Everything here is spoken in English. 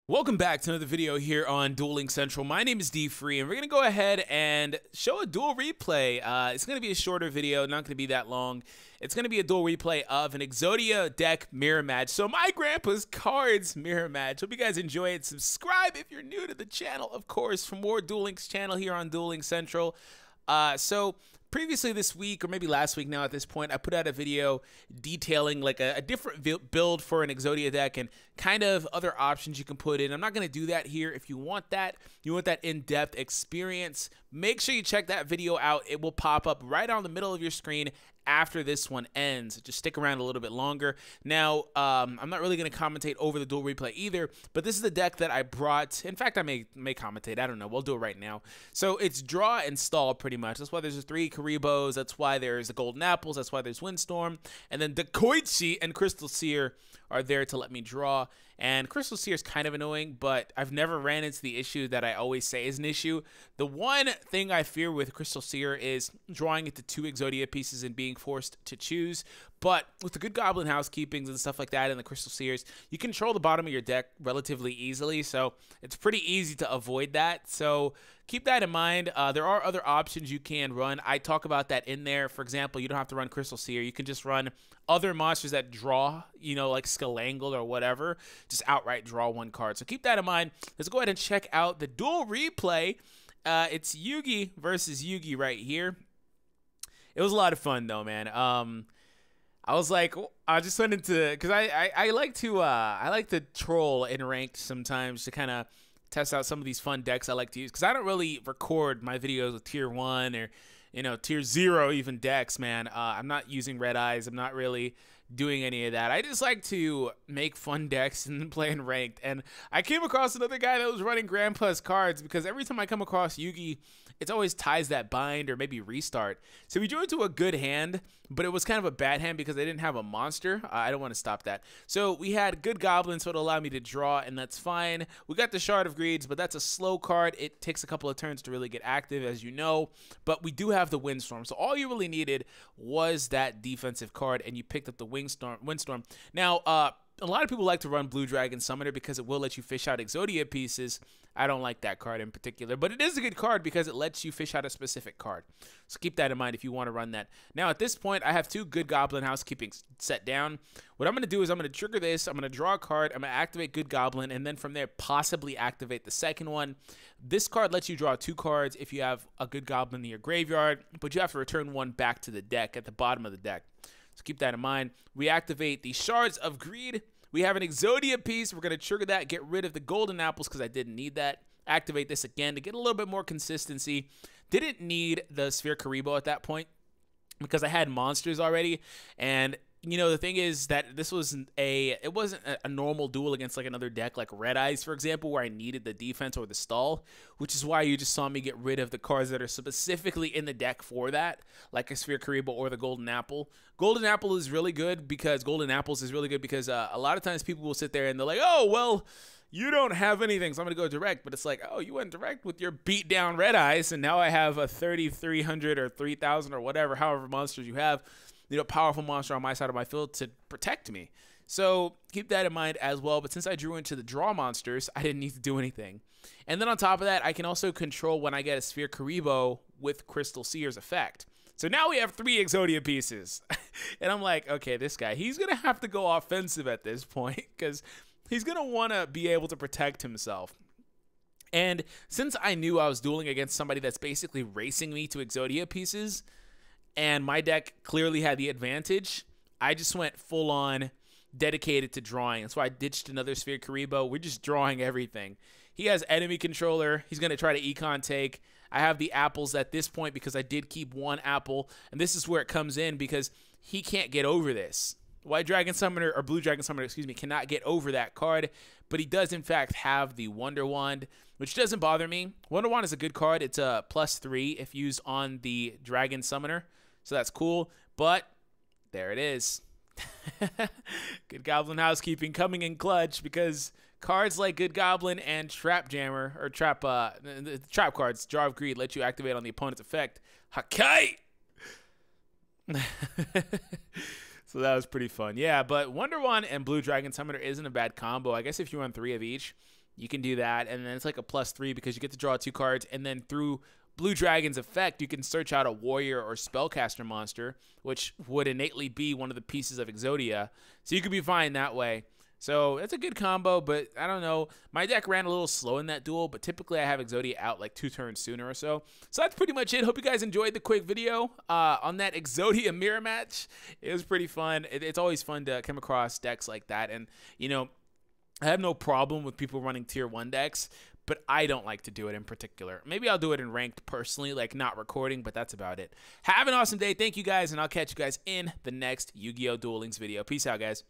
Welcome back to another video here on Dueling Central. My name is D-Free, and we're going to go ahead and show a duel replay. It's going to be a shorter video, not going to be that long. It's going to be a duel replay of an Exodia deck mirror match. So my grandpa's cards mirror match. Hope you guys enjoy it. Subscribe if you're new to the channel, of course, for more Dueling's channel here on Dueling Central. So previously this week, or maybe last week now at this point, I put out a video detailing like a different build for an Exodia deck and kind of other options you can put in. I'm not going to do that here. If you want that in-depth experience, make sure you check that video out. It will pop up right on the middle of your screen after this one ends. Just stick around a little bit longer. Now, I'm not really going to commentate over the duel replay either, but this is the deck that I brought. In fact, I may commentate. I don't know. We'll do it right now. So it's draw and stall pretty much. That's why there's 3 Karibos. That's why there's the Golden Apples. That's why there's Windstorm. And then the Koichi and Crystal Seer are there to let me draw. And Crystal Seer is kind of annoying, but I've never ran into the issue that I always say is an issue. The one thing I fear with Crystal Seer is drawing into 2 Exodia pieces and being forced to choose. But with the good Goblin Housekeepings and stuff like that and the Crystal Seers, you control the bottom of your deck relatively easily, so it's pretty easy to avoid that. So keep that in mind. There are other options you can run. I talk about that in there. For example, you don't have to run Crystal Seer. You can just run other monsters that draw, you know, like Skelangle or whatever. Just outright draw 1 card. So keep that in mind. Let's go ahead and check out the duel replay. It's Yugi versus Yugi right here. It was a lot of fun though, man. I was like, I just went into, because I like to troll in ranked sometimes to kind of test out some of these fun decks I like to use, because I don't really record my videos with tier 1 or, you know, tier 0 even decks, man. I'm not using Red Eyes. I'm not really doing any of that. I just like to make fun decks and play in ranked. And I came across another guy that was running Grandpa's cards, because every time I come across Yugi, it's always ties that bind or maybe restart. So we drew into a good hand, but it was kind of a bad hand because they didn't have a monster. I don't want to stop that. So we had good goblins, so it'll allow me to draw, and that's fine. We got the Shard of Greeds, but that's a slow card. It takes a couple of turns to really get active, as you know. But we do have the Windstorm. So all you really needed was that defensive card, and you picked up the Windstorm. Now, a lot of people like to run Blue Dragon Summoner because it will let you fish out Exodia pieces. I don't like that card in particular, but it is a good card because it lets you fish out a specific card. So keep that in mind if you want to run that. Now, at this point, I have 2 good Goblin Housekeeping set down. What I'm going to do is I'm going to trigger this. I'm going to draw a card. I'm going to activate Good Goblin, and then from there, possibly activate the second one. This card lets you draw 2 cards if you have a Good Goblin in your graveyard, but you have to return 1 back to the deck at the bottom of the deck. So keep that in mind. We activate the Shards of Greed. We have an Exodia piece. We're going to trigger that, get rid of the Golden Apples because I didn't need that. Activate this again to get a little bit more consistency. Didn't need the Sphere Karibo at that point because I had monsters already. And, you know, the thing is that this wasn't a normal duel against like another deck like Red Eyes, for example, where I needed the defense or the stall, which is why you just saw me get rid of the cards that are specifically in the deck for that, like a Sphere Karibo or the Golden Apple. Golden Apple is really good because Golden Apples is really good because a lot of times people will sit there and they're like, oh, well, you don't have anything, so I'm going to go direct. But it's like, oh, you went direct with your beat down Red Eyes, and now I have a 3,300 or 3,000 or whatever, however monsters you have, you know, powerful monster on my side of my field to protect me. So keep that in mind as well. But since I drew into the draw monsters, I didn't need to do anything. And then on top of that, I can also control when I get a Sphere Karibo with Crystal Seer's effect. So now we have 3 Exodia pieces. And I'm like, okay, this guy, he's going to have to go offensive at this point because he's going to want to be able to protect himself. And since I knew I was dueling against somebody that's basically racing me to Exodia pieces, and my deck clearly had the advantage, I just went full on dedicated to drawing. That's why I ditched another Sphere Karibo. We're just drawing everything. He has enemy controller. He's going to try to econ take. I have the apples at this point because I did keep 1 apple, and this is where it comes in because he can't get over this. White Dragon Summoner, or Blue Dragon Summoner, excuse me, cannot get over that card, but he does in fact have the Wonder Wand, which doesn't bother me. Wonder Wand is a good card. It's a +3 if used on the Dragon Summoner, so that's cool, but there it is. Good Goblin Housekeeping coming in clutch because cards like Good Goblin and Trap Jammer, or Trap cards, Jar of Greed, let you activate on the opponent's effect. Hakai! So that was pretty fun. Yeah, but Wonder Wand and Blue Dragon Summoner isn't a bad combo. I guess if you run 3 of each, you can do that, and then it's like a +3 because you get to draw 2 cards, and then through Blue Dragon's effect, you can search out a warrior or spellcaster monster, which would innately be one of the pieces of Exodia. So you could be fine that way. So it's a good combo, but I don't know. My deck ran a little slow in that duel, but typically I have Exodia out like 2 turns sooner or so. So that's pretty much it. Hope you guys enjoyed the quick video on that Exodia mirror match. It was pretty fun. It's always fun to come across decks like that. And, you know, I have no problem with people running tier 1 decks, but I don't like to do it in particular. Maybe I'll do it in ranked personally, like not recording, but that's about it. Have an awesome day. Thank you guys, and I'll catch you guys in the next Yu-Gi-Oh! Duel Links video. Peace out, guys.